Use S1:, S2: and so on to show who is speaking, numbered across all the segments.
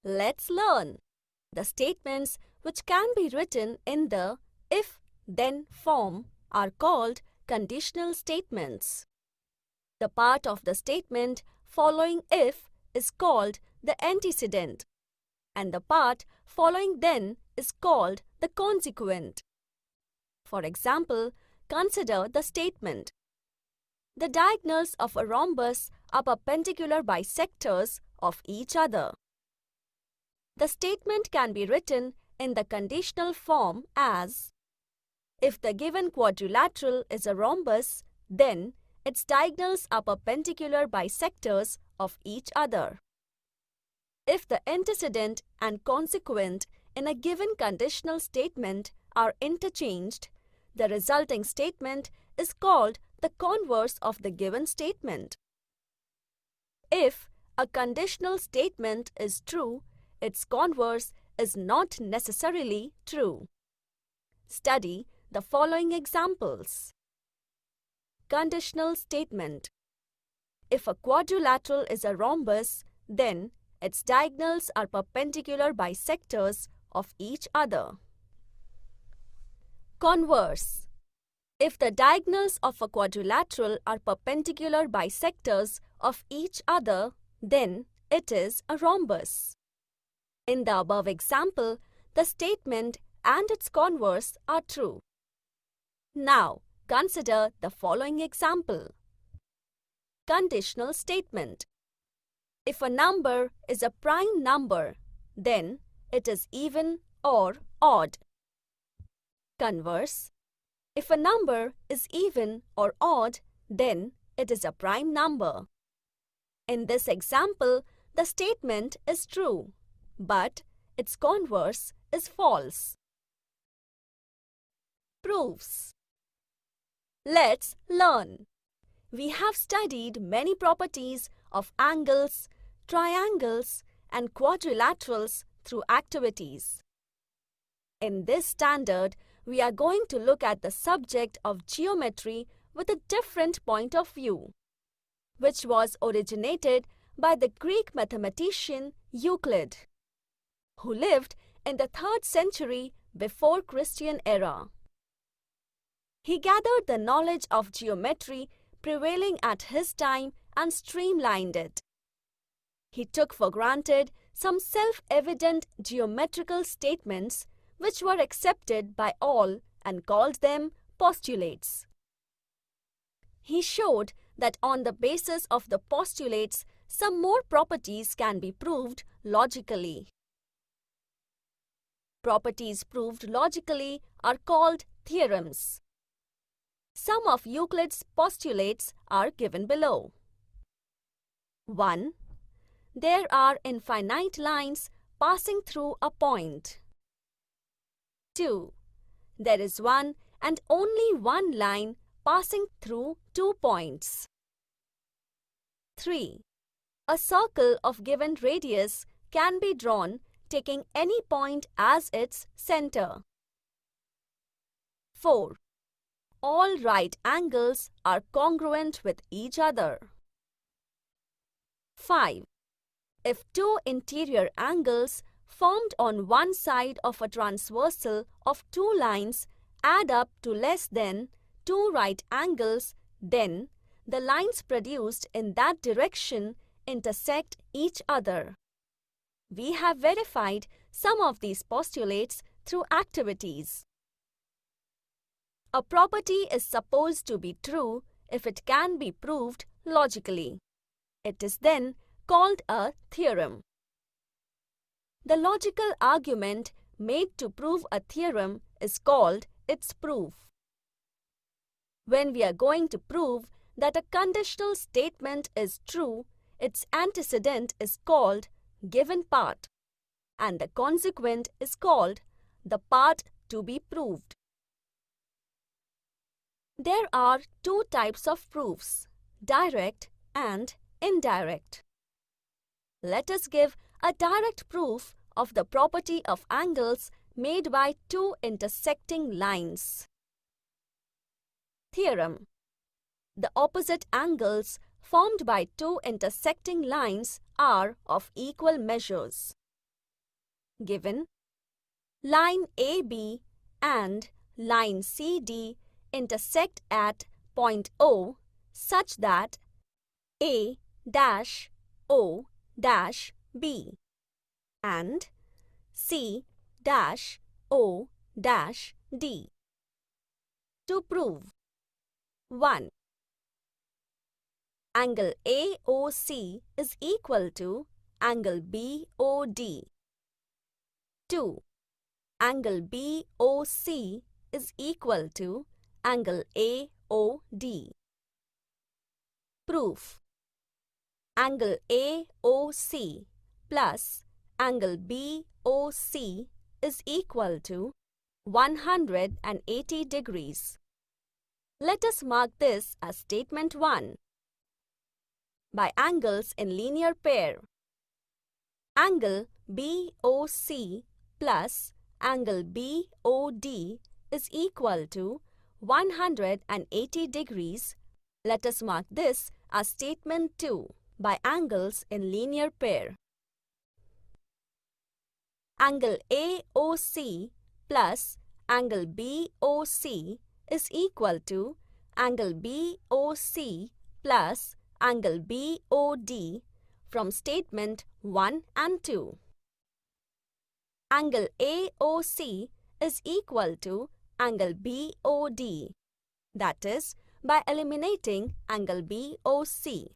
S1: Let's learn. The statements which can be written in the if-then form are called conditional statements. The part of the statement following if is called the antecedent, and the part following then is called the consequent. For example, consider the statement: the diagonals of a rhombus are perpendicular bisectors of each other. The statement can be written in the conditional form as: if the given quadrilateral is a rhombus, then its diagonals are perpendicular bisectors of each other. If the antecedent and consequent in a given conditional statement are interchanged, the resulting statement is called the converse of the given statement. If a conditional statement is true, its converse is not necessarily true. Study the following examples. Conditional statement: if a quadrilateral is a rhombus, then its diagonals are perpendicular bisectors of each other. Converse: if the diagonals of a quadrilateral are perpendicular bisectors of each other, then it is a rhombus. In the above example, the statement and its converse are true. Now, consider the following example. Conditional statement: if a number is a prime number, then it is even or odd. Converse: if a number is even or odd, then it is a prime number. In this example, the statement is true, but its converse is false. Proofs. Let's learn. We have studied many properties of angles, triangles, and quadrilaterals through activities. In this standard, we are going to look at the subject of geometry with a different point of view, which was originated by the Greek mathematician Euclid, who lived in the 3rd century before Christian era. He gathered the knowledge of geometry prevailing at his time and streamlined it. He took for granted some self-evident geometrical statements which were accepted by all and called them postulates. He showed that on the basis of the postulates, some more properties can be proved logically. Properties proved logically are called theorems. Some of Euclid's postulates are given below. 1. There are infinite lines passing through a point. 2. There is one and only one line passing through 2 points. 3. A circle of given radius can be drawn taking any point as its center. 4. All right angles are congruent with each other. 5. If two interior angles formed on one side of a transversal of two lines add up to less than 2 right angles, then the lines produced in that direction intersect each other. We have verified some of these postulates through activities. A property is supposed to be true if it can be proved logically. It is then called a theorem. The logical argument made to prove a theorem is called its proof. When we are going to prove that a conditional statement is true, its antecedent is called given part, and the consequent is called the part to be proved. There are 2 types of proofs, direct and indirect. Let us give a direct proof of the property of angles made by 2 intersecting lines. Theorem: the opposite angles formed by 2 intersecting lines are of equal measures. Given line AB and line CD intersect at point O such that A dash O dash B and C dash O dash D. To prove 1. Angle AOC is equal to angle BOD. 2. Angle BOC is equal to angle AOD. Proof. Angle AOC plus angle BOC is equal to 180 degrees. Let us mark this as statement 1. By angles in linear pair, angle BOC plus angle BOD is equal to 180 degrees. Let us mark this as statement 2. By angles in linear pair, angle AOC plus angle BOC is equal to angle BOC plus angle BOD from statement 1 and 2. Angle AOC is equal to angle BOD, that is, by eliminating angle BOC.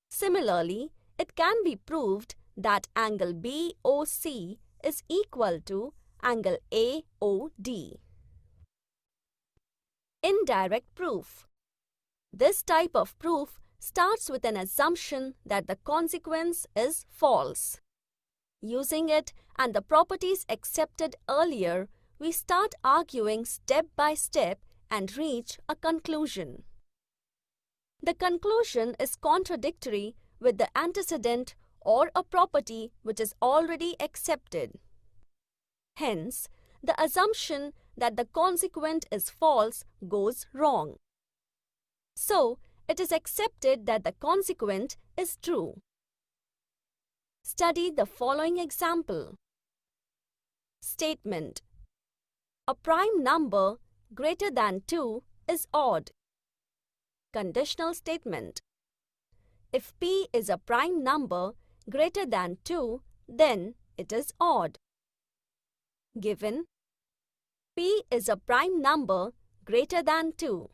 S1: Similarly, it can be proved that angle BOC is equal to angle AOD. Indirect proof. This type of proof starts with an assumption that the consequence is false. Using it and the properties accepted earlier, we start arguing step by step and reach a conclusion. The conclusion is contradictory with the antecedent or a property which is already accepted. Hence, the assumption that the consequent is false goes wrong. So, it is accepted that the consequent is true. Study the following example. Statement: a prime number greater than 2 is odd. Conditional statement: if P is a prime number greater than 2, then it is odd. Given P is a prime number greater than 2,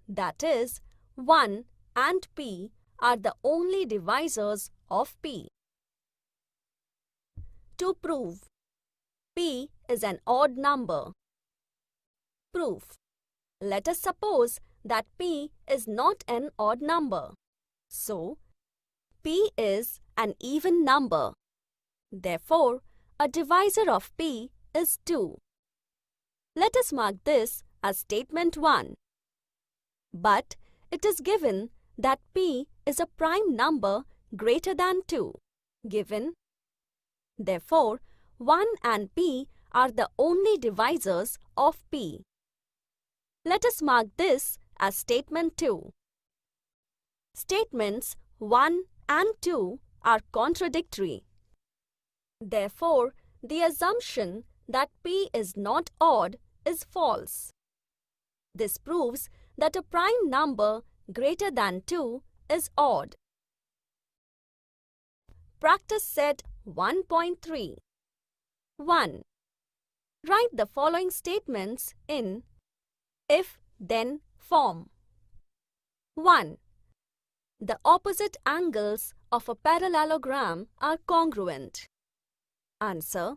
S1: that is, 1 and P are the only divisors of P. To prove P is an odd number. Proof. Let us suppose that P is not an odd number. So, P is an even number. Therefore, a divisor of P is 2. Let us mark this as statement 1. But it is given that P is a prime number greater than 2. Given. Therefore, 1 and P are the only divisors of P. Let us mark this as statement 2. Statements 1 and 2 are contradictory. Therefore, the assumption that P is not odd is false. This proves that a prime number greater than 2 is odd. Practice set 1.3. 1. Write the following statements in if-then form. 1. The opposite angles of a parallelogram are congruent. Answer: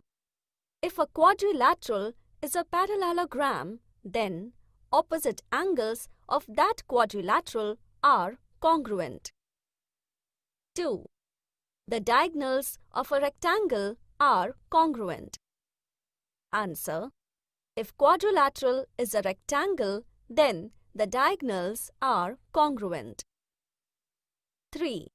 S1: if a quadrilateral is a parallelogram, then opposite angles of that quadrilateral are congruent. 2. The diagonals of a rectangle are congruent. Answer: if quadrilateral is a rectangle, then the diagonals are congruent. 3.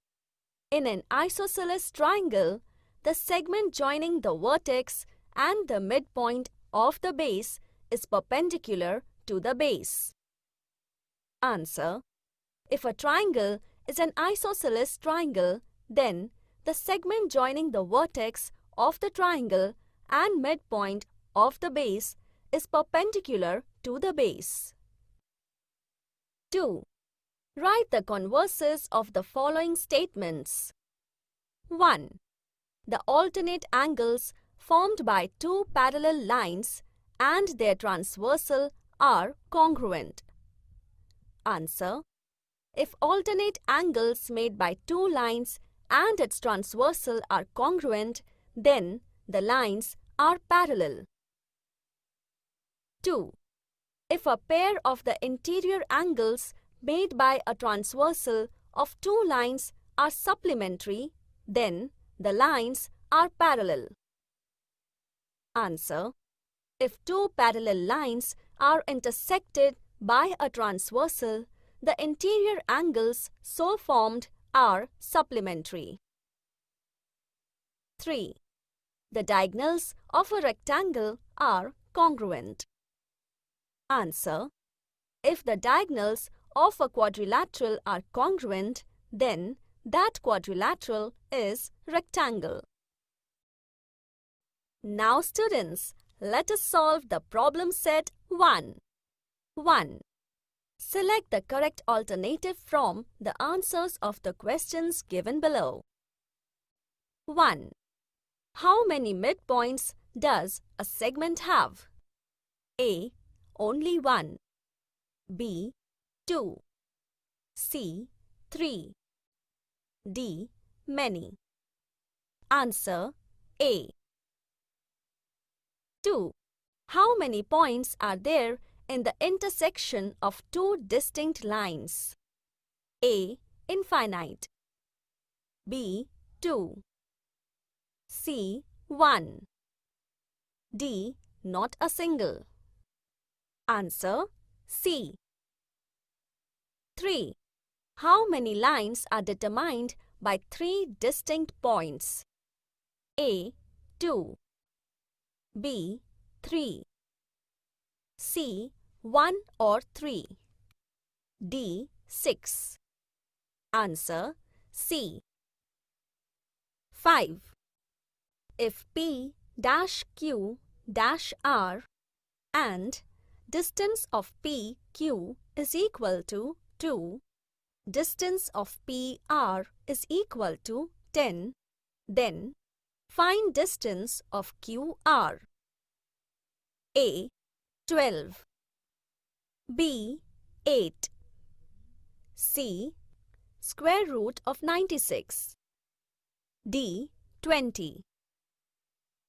S1: In an isosceles triangle, the segment joining the vertex and the midpoint of the base is perpendicular to the base. Answer: if a triangle is an isosceles triangle, then the segment joining the vertex of the triangle and midpoint of the base is perpendicular to the base. 2. Write the converses of the following statements. 1. The alternate angles formed by two parallel lines and their transversal are congruent. Answer. If alternate angles made by two lines and its transversal are congruent, then the lines are parallel. 2. If a pair of the interior angles made by a transversal of two lines are supplementary, then the lines are parallel. Answer. If two parallel lines are intersected by a transversal, the interior angles so formed are supplementary. 3. The diagonals of a rectangle are congruent. Answer. If the diagonals of a quadrilateral are congruent, then that quadrilateral is rectangle. Now students, let us solve the problem set 1. 1. Select the correct alternative from the answers of the questions given below. 1. How many midpoints does a segment have? A. Only 1. B. 2. C. 3. D. Many. Answer A. 2. How many points are there in the intersection of two distinct lines? A. Infinite. B. 2. C. 1. D. Not a single. Answer C. 3. How many lines are determined by three distinct points? A. 2. B. 3. C. 1 or 3. D. 6. Answer C. 5. If P dash Q dash R and distance of PQ is equal to 2, distance of PR is equal to 10, then find distance of QR. A. 12. B. 8. C. Square root of 96. D. 20.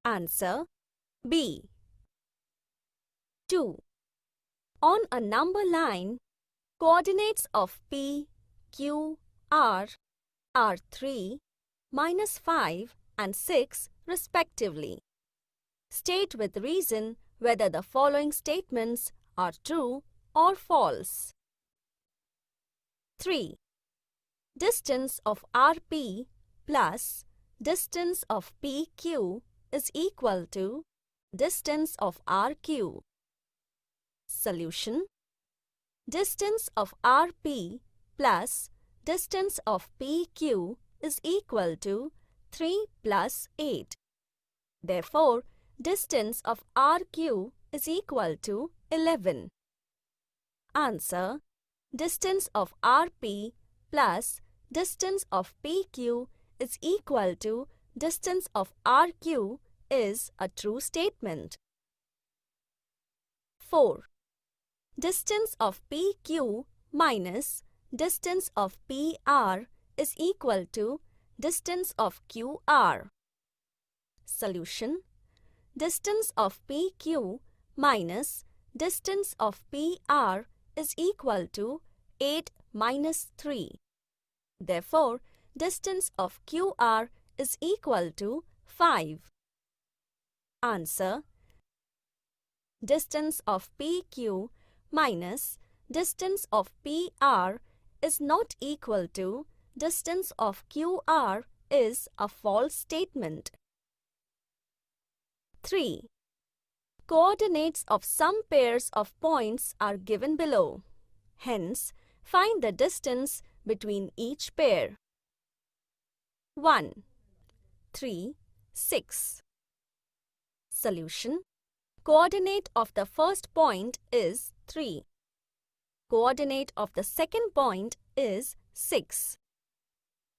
S1: Answer B. 2. On a number line, coordinates of P, Q, R are 3, -5 and 6 respectively. State with reason whether the following statements are true or false. 3. Distance of RP plus distance of PQ is equal to distance of RQ. Solution. Distance of RP plus distance of PQ is equal to 3 plus 8. Therefore, distance of RQ is equal to 11. Answer. Distance of RP plus distance of PQ is equal to distance of RQ is a true statement. 4. Distance of PQ minus distance of PR is equal to distance of QR. Solution. Distance of PQ minus distance of PR is equal to 8 minus 3. Therefore, distance of QR is equal to 5. Answer. Distance of PQ minus distance of PR is not equal to distance of QR is a false statement. 3. Coordinates of some pairs of points are given below. Hence, find the distance between each pair. 1. 3, 6. Solution. Coordinate of the first point is 3. Coordinate of the second point is 6.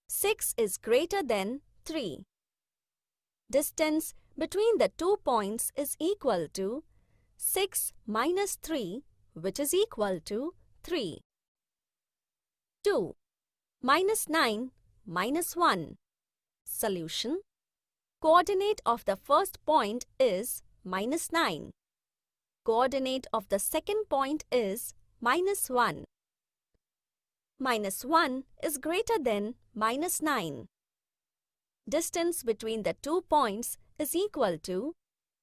S1: 6 is greater than 3. Distance between the 2 points is equal to 6 minus 3, which is equal to 3. 2. Minus 9 minus 1. Solution. Coordinate of the first point is minus 9. Coordinate of the second point is minus 1. Minus 1 is greater than minus 9. Distance between the 2 points is equal to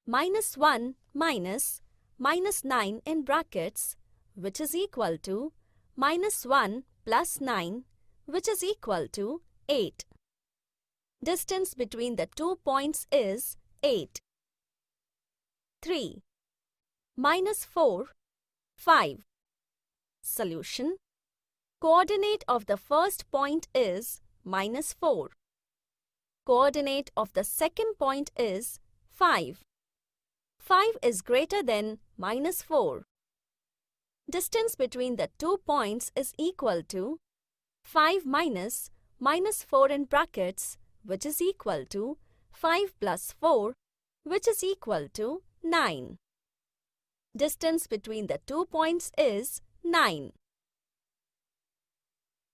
S1: minus 1 minus minus 9 in brackets, which is equal to minus 1 plus 9, which is equal to 8. Distance between the 2 points is 8. 3. Minus 4, 5. Solution. Coordinate of the first point is minus 4. Coordinate of the second point is 5. 5 is greater than minus 4. Distance between the 2 points is equal to 5 minus minus 4 in brackets, which is equal to 5 plus 4, which is equal to 9. Distance between the 2 points is 9.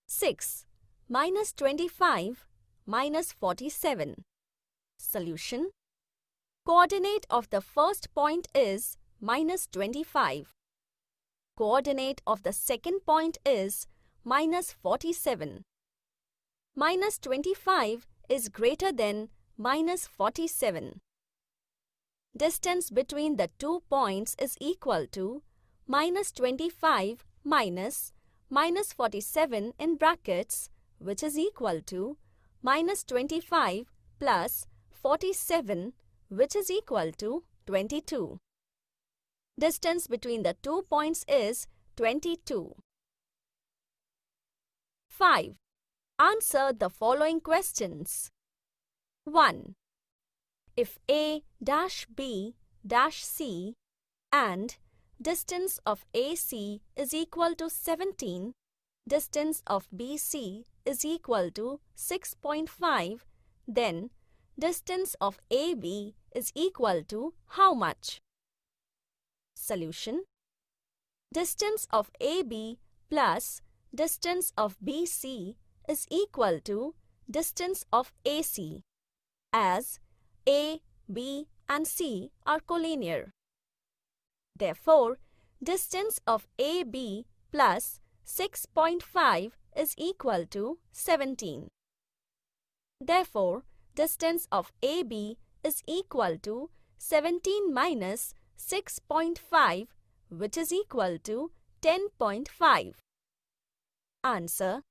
S1: 6. Minus 25 minus 47. Solution. Coordinate of the first point is minus 25. Coordinate of the second point is minus 47. Minus 25 is greater than minus 47. Distance between the 2 points is equal to minus 25 minus minus 47 in brackets, which is equal to minus 25 plus 47, which is equal to 22. Distance between the 2 points is 22. 5. Answer the following questions. 1. If A dash B dash C and distance of AC is equal to 17, distance of BC is equal to 6.5, then distance of AB is equal to how much? Solution. Distance of AB plus distance of BC is equal to distance of AC, as A, B and C are collinear. Therefore, distance of AB plus 6.5 is equal to 17. Therefore, distance of AB is equal to 17 minus 6.5, which is equal to 10.5. Answer.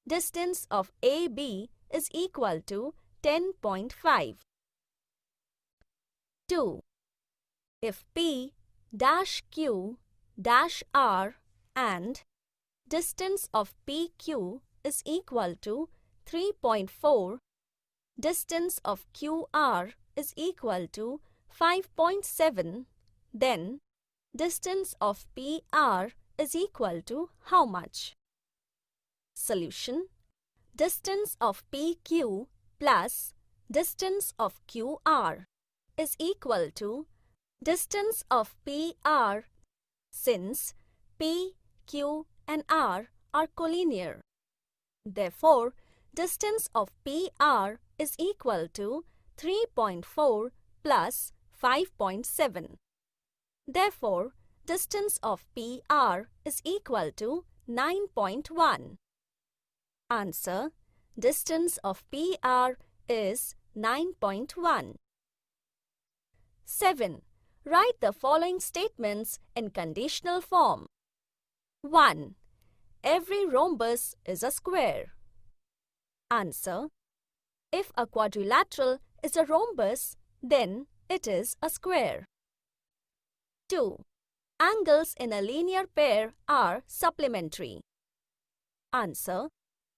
S1: Distance of AB is equal to 10.5. 2. If P dash Q dash R and distance of PQ is equal to 3.4, distance of QR is equal to 5.7, then distance of PR is equal to how much? Solution. Distance of PQ plus distance of QR is equal to distance of PR, since P, Q and R are collinear. Therefore, distance of PR is equal to 3.4 plus 5.7. Therefore, distance of PR is equal to 9.1. Answer. Distance of PR is 9.1. 7. Write the following statements in conditional form. 1. Every rhombus is a square. Answer. If a quadrilateral is a rhombus, then it is a square. 2. Angles in a linear pair are supplementary. Answer.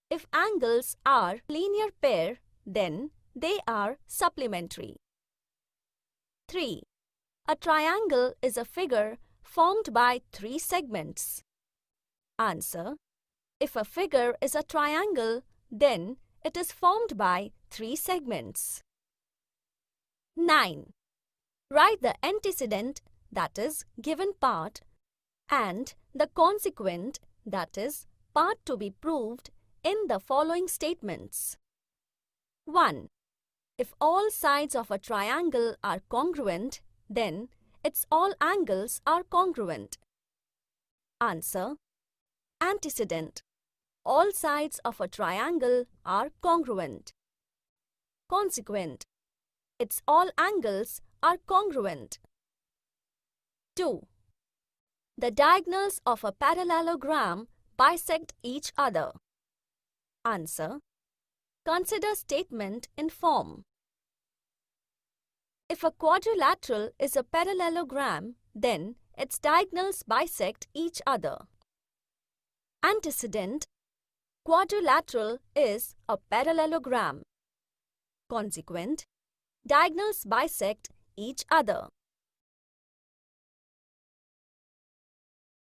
S1: If angles are linear pair, then they are supplementary. 3. A triangle is a figure formed by 3 segments. Answer. If a figure is a triangle, then it is formed by 3 segments. 9. Write the antecedent, that is, given part, and the consequent, that is, part to be proved, in the following statements. 1. If all sides of a triangle are congruent, then its all angles are congruent. Answer. Antecedent. All sides of a triangle are congruent. Consequent. Its all angles are congruent. 2. The diagonals of a parallelogram bisect each other. Answer. Consider statement in form. If a quadrilateral is a parallelogram, then its diagonals bisect each other. Antecedent. Quadrilateral is a parallelogram. Consequent. Diagonals bisect each other.